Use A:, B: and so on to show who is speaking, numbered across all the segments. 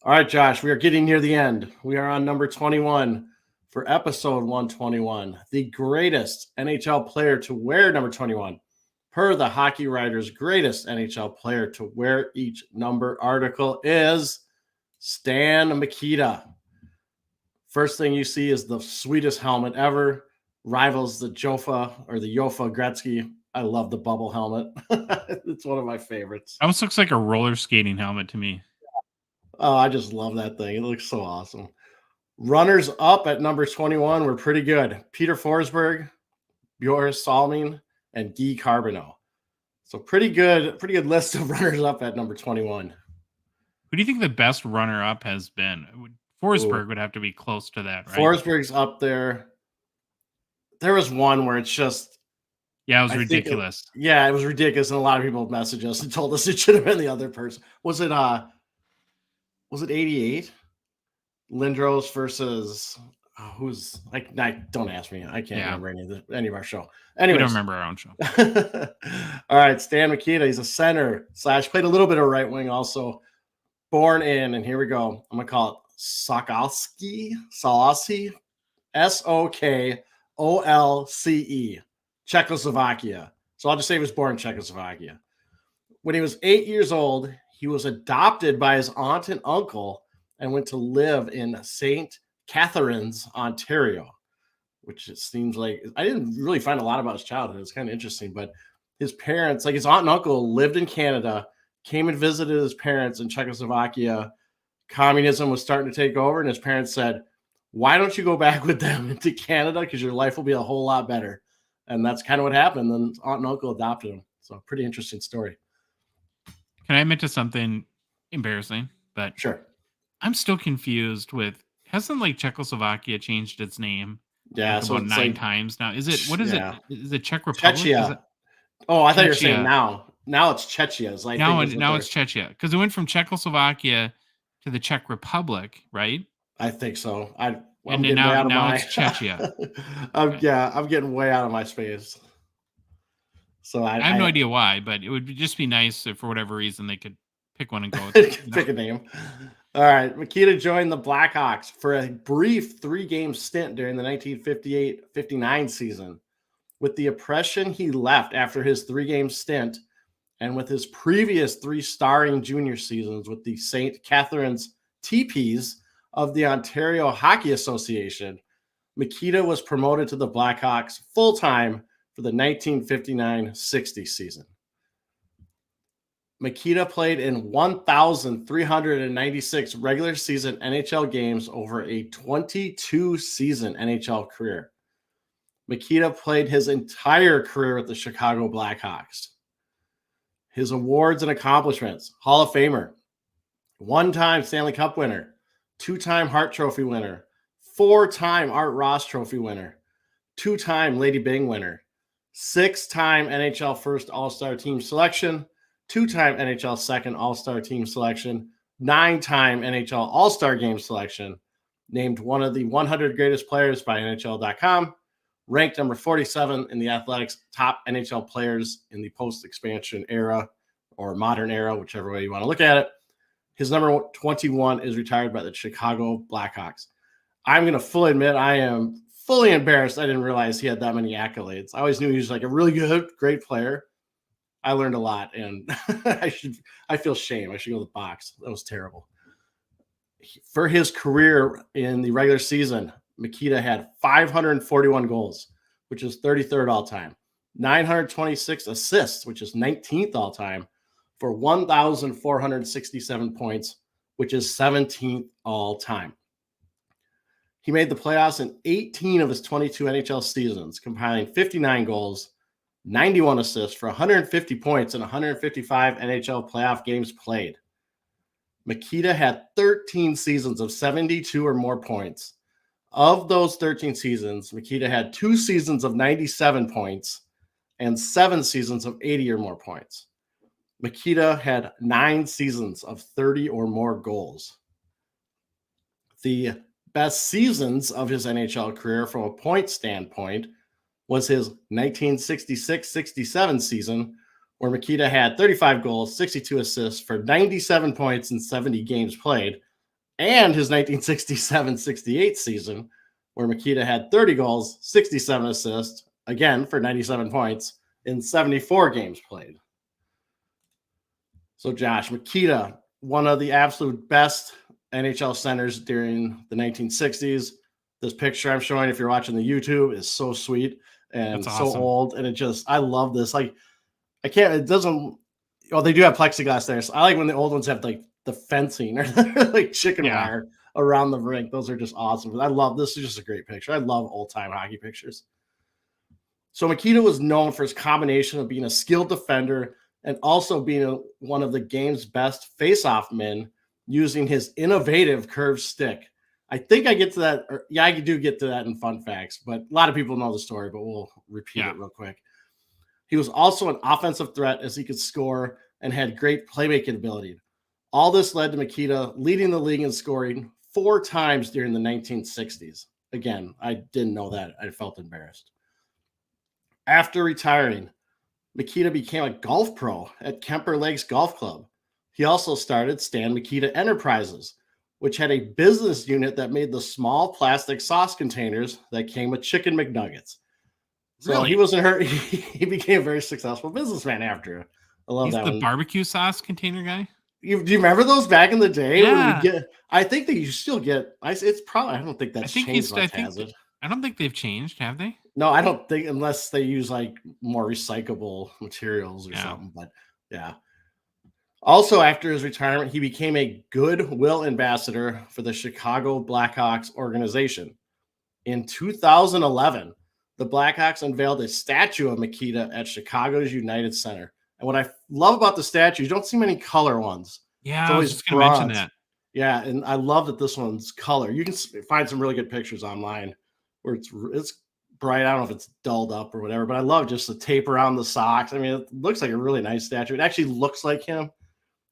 A: All right, Josh, we are getting near the end. We are on number 21 for episode 121. The greatest NHL player to wear number 21, per the Hockey Writer's greatest NHL player to wear each number article is Stan Mikita. First thing you see is the sweetest helmet ever. Rivals the Jofa or the Jofa Gretzky. I love the bubble helmet. It's one of my favorites.
B: Almost looks like a roller skating helmet to me.
A: Oh, I just love that thing. It looks so awesome. Runners up at number 21 were pretty good. Peter Forsberg, Björn Salming, and Guy Carbonneau. So pretty good list of runners up at number 21.
B: Who do you think the best runner up has been? Forsberg would have to be close to that, right?
A: Forsberg's up there. There was one where it's just
B: it was ridiculous.
A: It was ridiculous, and a lot of people messaged us and told us it should have been the other person. Was it 88? Lindros versus who's like? Don't ask me. I can't remember any of our show. Anyway,
B: we don't remember our own show.
A: All right, Stan Mikita. He's a center / played a little bit of right wing also. Born in, and here we go. I'm gonna call it Sokolsky, Sokolce, Czechoslovakia. So I'll just say he was born in Czechoslovakia. When he was 8 years old, he was adopted by his aunt and uncle and went to live in St. Catharines, Ontario, which it seems like I didn't really find a lot about his childhood. It's kind of interesting, but his parents, like his aunt and uncle, lived in Canada, came and visited his parents in Czechoslovakia. Communism was starting to take over, and his parents said, why don't you go back with them into Canada? Because your life will be a whole lot better. And that's kind of what happened. Then aunt and uncle adopted him. So pretty interesting story.
B: Can I admit to something embarrassing? But
A: sure.
B: I'm still confused with, hasn't like Czechoslovakia changed its name?
A: Yeah.
B: Like
A: so
B: about 9 times now. Is it, what is it? Is it Czech Republic?
A: Czechia. I thought you were saying now. Now it's Czechia. It's like
B: now it's Czechia. Because it went from Czechoslovakia to the Czech Republic, right?
A: I think so. Now
B: it's Czechia.
A: I'm getting way out of my space. So I
B: have no idea why, but it would just be nice if for whatever reason they could pick one and go with it.
A: Pick a name. All right. Mikita joined the Blackhawks for a brief 3-game stint during the 1958-59 season. With the oppression, he left after his 3-game stint, and with his previous 3 starring junior seasons with the St. Catharines Teepees of the Ontario Hockey Association, Mikita was promoted to the Blackhawks full-time for the 1959-60 season. Mikita played in 1,396 regular season NHL games over a 22-season NHL career. Mikita played his entire career with the Chicago Blackhawks. His awards and accomplishments: Hall of Famer, 1-time Stanley Cup winner, 2-time Hart Trophy winner, 4-time Art Ross Trophy winner, 2-time Lady Byng winner, 6-time NHL First All-Star Team selection, 2-time NHL Second All-Star Team selection, 9-time NHL All-Star Game selection, named one of the 100 greatest players by NHL.com, ranked number 47 in the Athletics top NHL players in the post-expansion era or modern era, whichever way you want to look at it. His number 21 is retired by the Chicago Blackhawks. I'm going to fully admit I am fully embarrassed. I didn't realize he had that many accolades. I always knew he was like a really good, great player. I learned a lot, and I feel shame. I should go to the box. That was terrible. For his career in the regular season, Mikita had 541 goals, which is 33rd all-time, 926 assists, which is 19th all-time, for 1,467 points, which is 17th all-time. He made the playoffs in 18 of his 22 NHL seasons, compiling 59 goals, 91 assists for 150 points in 155 NHL playoff games played. Mikita had 13 seasons of 72 or more points. Of those 13 seasons, Mikita had 2 seasons of 97 points and 7 seasons of 80 or more points. Mikita had 9 seasons of 30 or more goals. The best seasons of his NHL career from a point standpoint was his 1966-67 season, where Mikita had 35 goals, 62 assists for 97 points in 70 games played, and his 1967-68 season, where Mikita had 30 goals, 67 assists, again for 97 points in 74 games played. So Josh, Mikita, one of the absolute best NHL centers during the 1960s. This picture I'm showing, if you're watching the YouTube, is so sweet and
B: That's
A: so
B: awesome.
A: old. And I love this. Like, it doesn't, they do have plexiglass there. So I like when the old ones have like the fencing or like chicken wire around the rink. Those are just awesome. I love this. Is just a great picture. I love old time hockey pictures. So Mikita was known for his combination of being a skilled defender and also being one of the game's best face-off men using his innovative curved stick. I think I get to that. I do get to that in fun facts, but a lot of people know the story, but we'll repeat it real quick. He was also an offensive threat as he could score and had great playmaking ability. All this led to Mikita leading the league in scoring 4 times during the 1960s. Again, I didn't know that. I felt embarrassed. After retiring, Mikita became a golf pro at Kemper Lakes Golf Club. He also started Stan Mikita Enterprises, which had a business unit that made the small plastic sauce containers that came with chicken McNuggets. So
B: Really?
A: he wasn't hurt. He became a very successful businessman after. I love
B: He's
A: that
B: the
A: one.
B: barbecue sauce container guy?
A: Do you remember those back in the day?
B: Yeah.
A: I think that you still get. It's probably. I don't think that's changed much, has it?
B: I don't think they've changed, have they?
A: No, I don't think, unless they use like more recyclable materials or something. But yeah. Also, after his retirement, he became a goodwill ambassador for the Chicago Blackhawks organization. In 2011, the Blackhawks unveiled a statue of Mikita at Chicago's United Center. And what I love about the statue, you don't see many color ones.
B: Yeah, I was just going to mention that.
A: Yeah, and I love that this one's color. You can find some really good pictures online where it's bright. I don't know if it's dulled up or whatever, but I love just the tape around the socks. I mean, it looks like a really nice statue. It actually looks like him.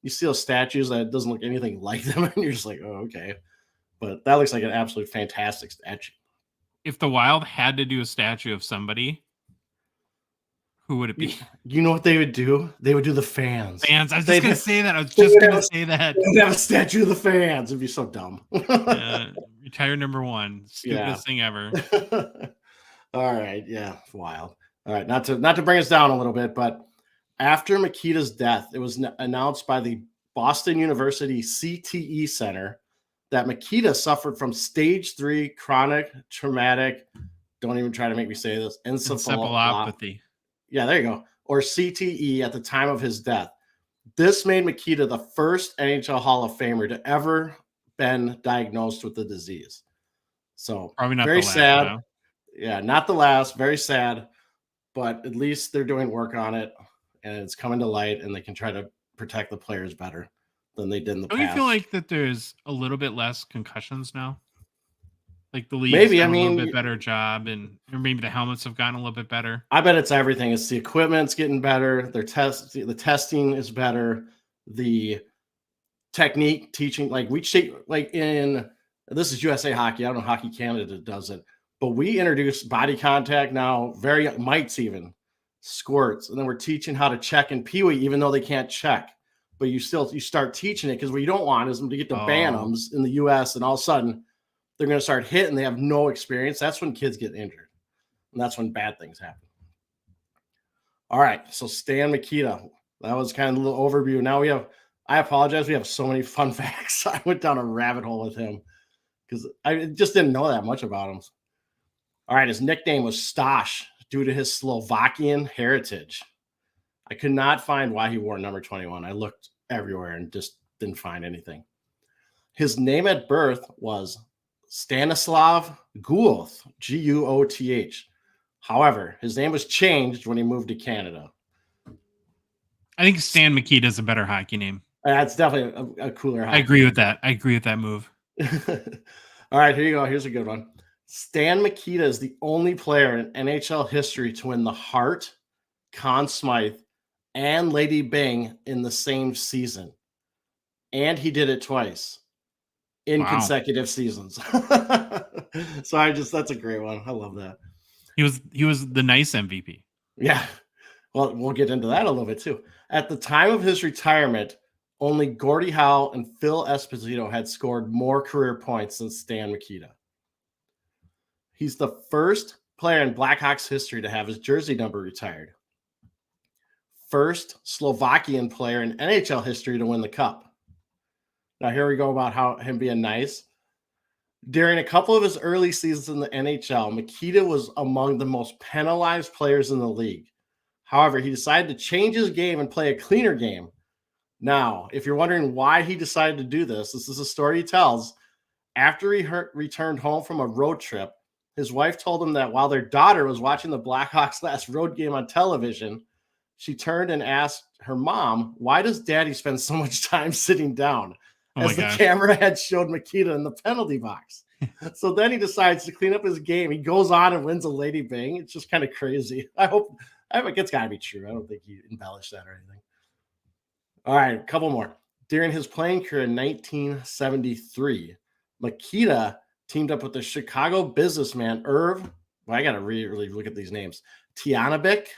A: You see those statues that it doesn't look anything like them, and you're just like, oh, okay. But that looks like an absolute fantastic statue.
B: If the Wild had to do a statue of somebody, who would it be?
A: You know what they would do? They would do the fans.
B: Fans. I was just going to say that.
A: They'd have a statue of the fans. It'd be so dumb.
B: Retire number 1. Stupidest thing ever.
A: All right. Yeah. Wild. All right. Not to bring us down a little bit, but after Mikita's death, it was announced by the Boston University CTE Center that Mikita suffered from stage 3 chronic traumatic, don't even try to make me say this, encephalopathy. Yeah, there you go. Or CTE at the time of his death. This made Mikita the first NHL Hall of Famer to ever been diagnosed with the disease. So
B: probably not
A: very
B: the last,
A: sad.
B: no.
A: Yeah, not the last. Very sad. But at least they're doing work on it, and it's coming to light, and they can try to protect the players better than they did in the past.
B: Don't you feel like that there's a little bit less concussions now? Like the league's done a little bit better job, and maybe the helmets have gotten a little bit better.
A: I bet it's everything. It's the equipment's getting better. The testing is better. The technique teaching, this is USA Hockey. I don't know, Hockey Canada does it, but we introduced body contact now. Very mites, even squirts, and then we're teaching how to check in Pee Wee, even though they can't check. But you start teaching it, because what you don't want is them to get to Bantams in the U.S. and all of a sudden they're going to start hitting. They have no experience. That's when kids get injured, and that's when bad things happen. All right, so Stan Mikita. That was kind of a little overview. Now I apologize. We have so many fun facts. I went down a rabbit hole with him because I just didn't know that much about him. All right, his nickname was Stosh due to his Slovakian heritage. I could not find why he wore number 21. I looked everywhere and just didn't find anything. His name at birth was Stanislav Guoth, Guoth. However, his name was changed when he moved to Canada.
B: I think Stan Mikita is a better hockey name.
A: That's definitely a cooler hockey
B: I agree with that. I agree with that move.
A: All right, here you go. Here's a good one. Stan Mikita is the only player in NHL history to win the Hart, Conn Smythe, and Lady Byng in the same season. And he did it twice in consecutive seasons. So that's a great one. I love that.
B: He was the nice MVP.
A: Yeah. Well, we'll get into that a little bit too. At the time of his retirement, Only Gordie Howe and Phil Esposito had scored more career points than Stan Mikita. He's the first player in Blackhawks history to have his jersey number retired. First Slovakian player in NHL history to win the cup. Now, here we go about him being nice. During a couple of his early seasons in the NHL, Mikita was among the most penalized players in the league. However, he decided to change his game and play a cleaner game. Now, if you're wondering why he decided to do this, this is a story he tells. After he returned home from a road trip, his wife told him that while their daughter was watching the Blackhawks' last road game on television, she turned and asked her mom, "Why does Daddy spend so much time sitting down?" As the camera had showed Mikita in the penalty box. So then he decides to clean up his game. He goes on and wins a Lady Byng. It's just kind of crazy. I hope it's got to be true. I don't think he embellished that or anything. All right, a couple more. During his playing career in 1973, Mikita teamed up with the Chicago businessman Irv. Well, I got to really look at these names. Tianabic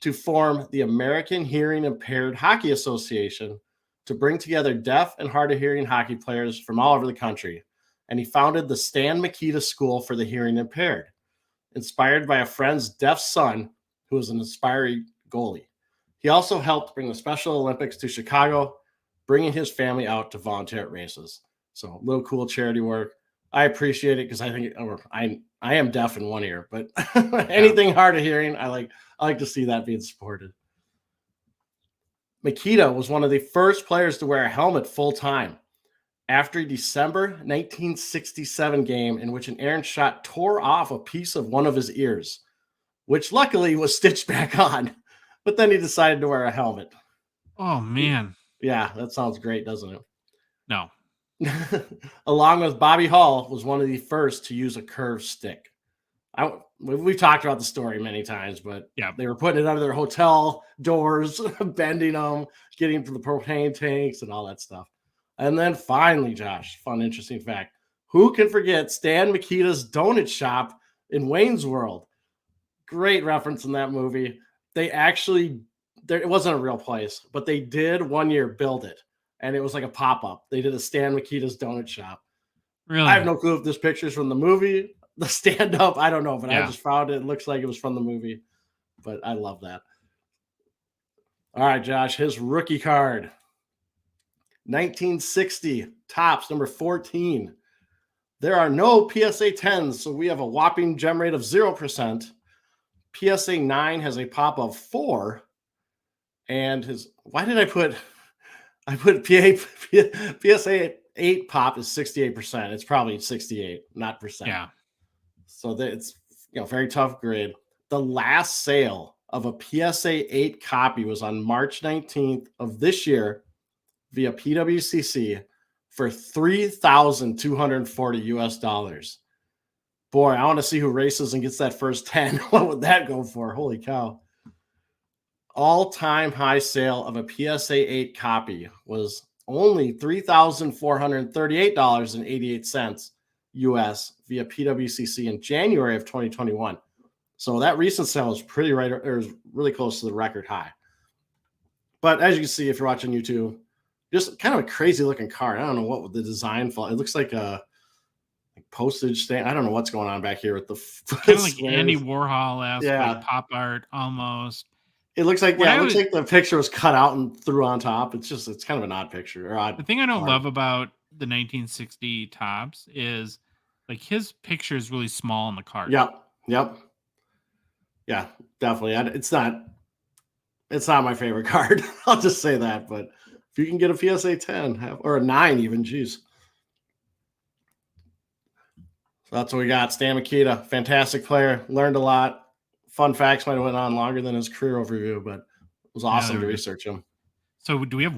A: to form the American Hearing Impaired Hockey Association to bring together deaf and hard of hearing hockey players from all over the country. And he founded the Stan Mikita School for the Hearing Impaired, inspired by a friend's deaf son who was an aspiring goalie. He also helped bring the Special Olympics to Chicago, bringing his family out to volunteer at races. So a little cool charity work. I appreciate it because I think I am deaf in one ear, but anything hard of hearing, I like to see that being supported. Mikita was one of the first players to wear a helmet full time after a December 1967 game in which an errant shot tore off a piece of one of his ears, which luckily was stitched back on, but then he decided to wear a helmet.
B: Oh, man.
A: Yeah, that sounds great, doesn't it?
B: No.
A: Along with Bobby Hull, was one of the first to use a curved stick. We've talked about the story many times, but
B: yeah,
A: they were putting it under their hotel doors, bending them, getting to the propane tanks and all that stuff. And then finally, Josh, fun, interesting fact. Who can forget Stan Mikita's donut shop in Wayne's World? Great reference in that movie. It wasn't a real place, but they did one year build it. And it was like a pop-up. They did a Stan Mikita's donut shop.
B: Really?
A: I have no clue if this picture's from the movie, the stand-up. I don't know, but I just found it. It looks like it was from the movie. But I love that. All right, Josh, his rookie card. 1960, Topps, number 14. There are no PSA 10s, so we have a whopping gem rate of 0%. PSA 9 has a pop of 4. And why did I put PSA 8 pop is 68%. It's probably 68, not percent.
B: Yeah.
A: So it's very tough grade. The last sale of a PSA 8 copy was on March 19th of this year via PWCC for $3,240 US. Boy, I want to see who races and gets that first 10. What would that go for? Holy cow. All-time high sale of a PSA 8 copy was only $3,438.88 US via PWCC in January of 2021. So that recent sale was really close to the record high. But as you can see, if you're watching YouTube, just kind of a crazy looking card. I don't know what the design for. It looks like a postage stamp. I don't know what's going on back here with the
B: kind of like Andy Warhol-esque, like pop art almost.
A: It looks like looks like the picture was cut out and threw on top. It's kind of an odd picture.
B: The thing I don't love about the 1960 Topps is like his picture is really small on the card.
A: Yep. Yeah, definitely. It's not my favorite card. I'll just say that. But if you can get a PSA 10 or a 9 even, geez. So that's what we got. Stan Mikita, fantastic player. Learned a lot. Fun facts might have went on longer than his career overview, but it was awesome to research him.
B: So do we have